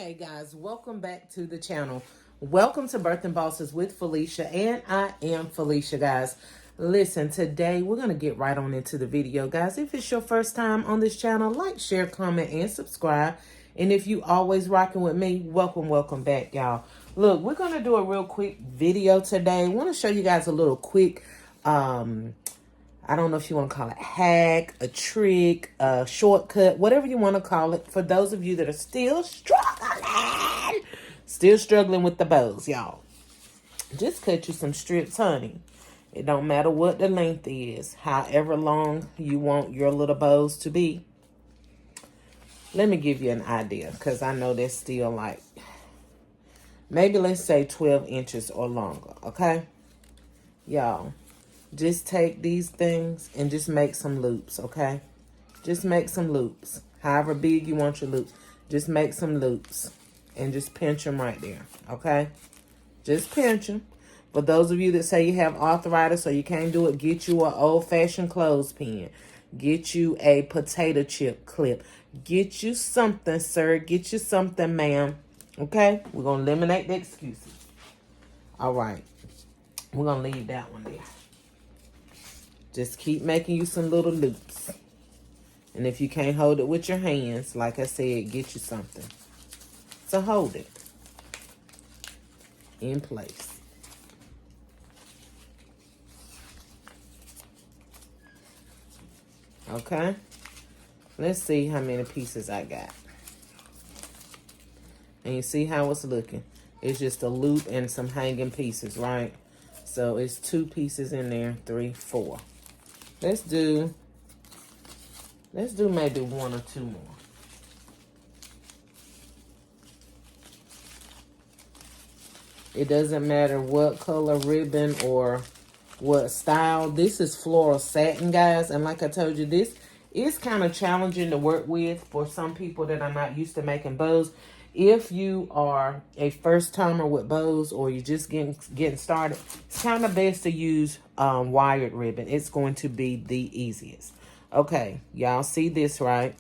Hey guys, welcome back to the channel. Welcome to Birthing Bosses with Felicia, and I am Felicia, guys. Listen, today we're going to get right on into the video, guys. If it's your first time on this channel, like, share, comment, and subscribe. And if you always rocking with me, welcome back, y'all. Look, we're going to do a real quick video today. I want to show you guys a little quick, I don't know if you want to call it hack, a trick, a shortcut, whatever you want to call it. For those of you that are still struggling with the bows, y'all. Just cut you some strips, honey. It don't matter what the length is, however long you want your little bows to be. Let me give you an idea, because I know they're still like, maybe let's say 12 inches or longer, okay? Y'all. Just take these things and just make some loops, okay? Just make some loops. However big you want your loops. Just make some loops. And just pinch them right there, okay? Just pinch them. For those of you that say you have arthritis or you can't do it, get you an old-fashioned clothespin. Get you a potato chip clip. Get you something, sir. Get you something, ma'am. Okay? We're going to eliminate the excuses. All right. We're going to leave that one there. Just keep making you some little loops. And if you can't hold it with your hands, like I said, get you something to hold it in place. Okay? Let's see how many pieces I got. And you see how it's looking. It's just a loop and some hanging pieces, right? So it's 2 pieces in there, 3, 4. Let's do maybe 1 or 2 more. It doesn't matter what color ribbon or what style. This is floral satin, guys. And like I told you, this is kind of challenging to work with for some people that are not used to making bows. If you are a first timer with bows or you're just getting started, it's kind of best to use wired ribbon. It's going to be the easiest. Okay, y'all see this, right?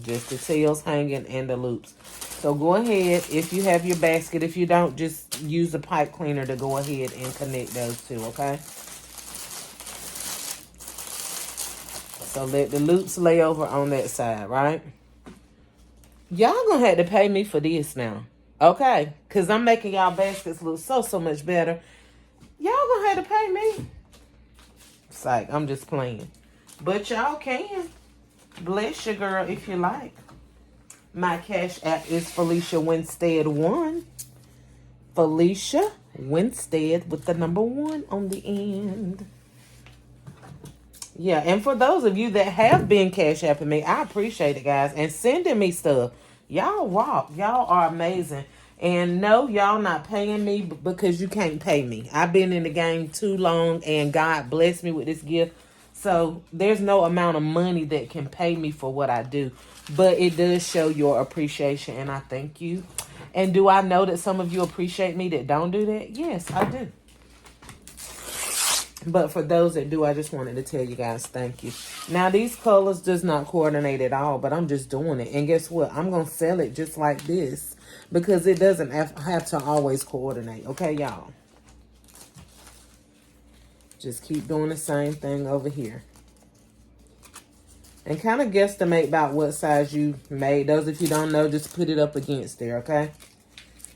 Just the tails hanging and the loops. So go ahead, if you have your basket. If you don't, just use a pipe cleaner to go ahead and connect those two, okay? So let the loops lay over on that side, right? Y'all gonna have to pay me for this now, okay? Because I'm making y'all baskets look so much better. Y'all gonna have to pay me. Psych, I'm just playing. But y'all can. Bless your girl if you like. My Cash App is Felicia Winstead 1. Felicia Winstead with the number 1 on the end. Yeah, and for those of you that have been Cash Apping me, I appreciate it, guys. And sending me stuff. Y'all rock. Y'all are amazing. And no, y'all not paying me because you can't pay me. I've been in the game too long, and God blessed me with this gift. So there's no amount of money that can pay me for what I do. But it does show your appreciation, and I thank you. And do I know that some of you appreciate me that don't do that? Yes, I do. But for those that do, I just wanted to tell you guys thank you. Now, these colors does not coordinate at all, but I'm just doing it. And guess what? I'm going to sell it just like this because it doesn't have to always coordinate. Okay, y'all? Just keep doing the same thing over here. And kind of guesstimate about what size you made. Those, if you don't know, just put it up against there, okay?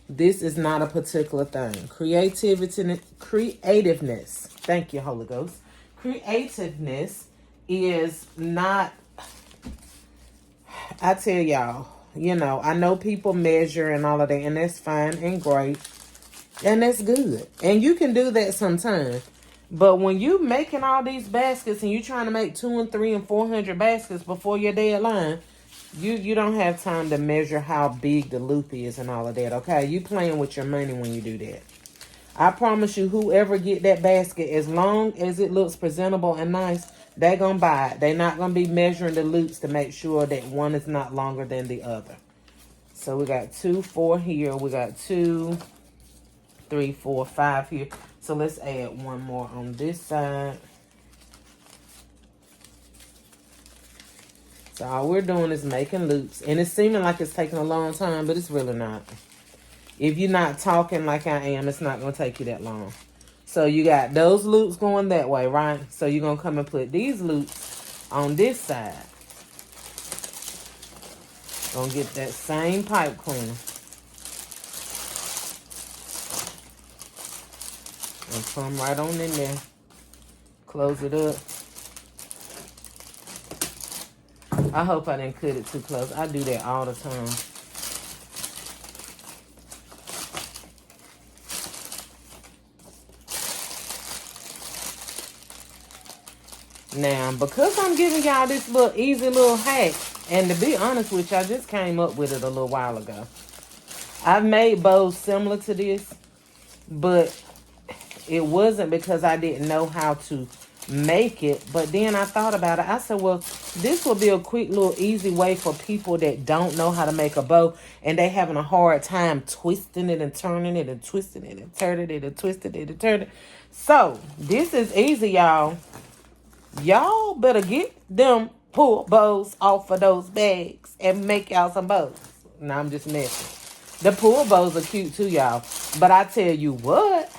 This is not a particular thing. Creativeness. Thank you, Holy Ghost. Creativeness is not, I tell y'all, you know, I know people measure and all of that, and that's fine and great. And that's good. And you can do that sometimes. But when you making all these baskets and you trying to make 200 and 300 and 400 baskets before your deadline, you don't have time to measure how big the loop is and all of that, okay? You playing with your money when you do that. I promise you, whoever get that basket, as long as it looks presentable and nice, they're going to buy it. They're not going to be measuring the loops to make sure that one is not longer than the other. So we got 2, 4 here. We got 2, 3, 4, 5 here. So let's add 1 more on this side. So all we're doing is making loops. And it's seeming like it's taking a long time, but it's really not. If you're not talking like I am, it's not going to take you that long. So you got those loops going that way, right? So you're going to come and put these loops on this side. Gonna get that same pipe cleaner. And come right on in there. Close it up. I hope I didn't cut it too close. I do that all the time. Now, because I'm giving y'all this little easy little hack, and to be honest with you, I just came up with it a little while ago. I've made bows similar to this, but it wasn't because I didn't know how to make it. But then I thought about it. I said, well, this will be a quick little easy way for people that don't know how to make a bow and they having a hard time twisting it and turning it and twisting it and turning it and twisting it and turning it. So this is easy, y'all. Y'all better get them pull bows off of those bags and make y'all some bows. No, I'm just messing. The pull bows are cute too, y'all. But I tell you what,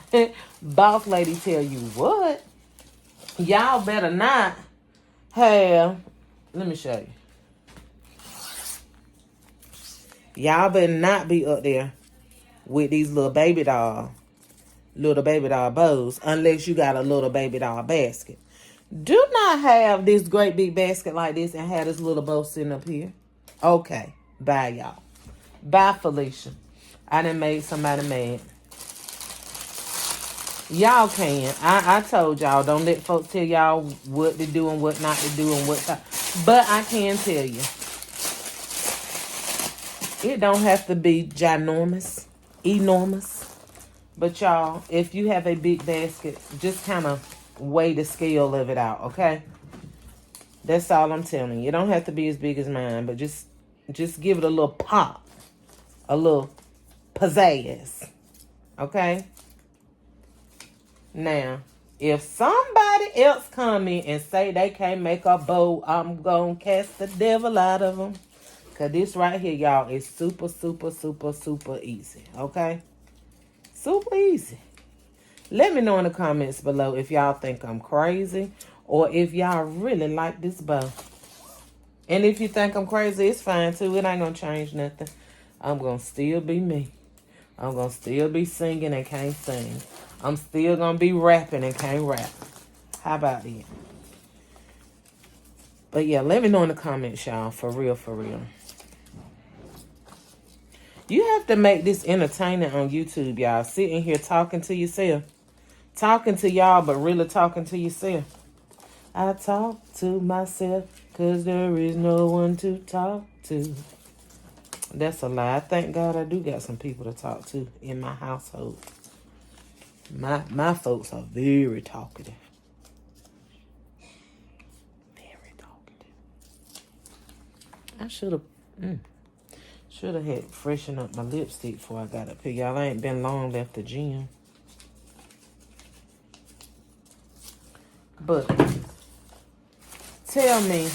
boss lady tell you what, y'all better not have, let me show you. Y'all better not be up there with these little baby doll bows unless you got a little baby doll basket. Do not have this great big basket like this and have this little bow sitting up here. Okay. Bye, y'all. Bye, Felicia. I done made somebody mad. Y'all can. I told y'all, don't let folks tell y'all what to do and what not to do and what to. But I can tell you. It don't have to be ginormous, enormous. But y'all, if you have a big basket, just kind of weigh the scale of it out, okay? That's all I'm telling you. It don't have to be as big as mine, but just give it a little pop, a little pizzazz, okay? Now, if somebody else come in and say they can't make a bow, I'm gonna cast the devil out of them. Because this right here, y'all, is super, super, super, super easy, okay? Super easy. Let me know in the comments below if y'all think I'm crazy or if y'all really like this bow. And if you think I'm crazy, it's fine too. It ain't gonna change nothing. I'm gonna still be me. I'm gonna still be singing and can't sing. I'm still gonna be rapping and can't rap. How about that? But yeah, let me know in the comments, y'all. For real, for real. You have to make this entertaining on YouTube, y'all. Sitting here talking to yourself. Talking to y'all, but really talking to yourself. I talk to myself because there is no one to talk to. That's a lie. Thank God I do got some people to talk to in my household. My folks are very talkative. Very talkative. I should have had freshened up my lipstick before I got up here. Y'all, I ain't been long left the gym. But tell me,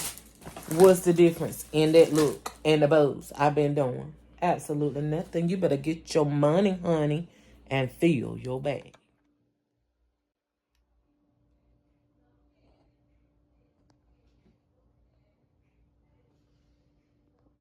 what's the difference in that look and the bows I've been doing? Absolutely nothing. You better get your money, honey, and fill your bag.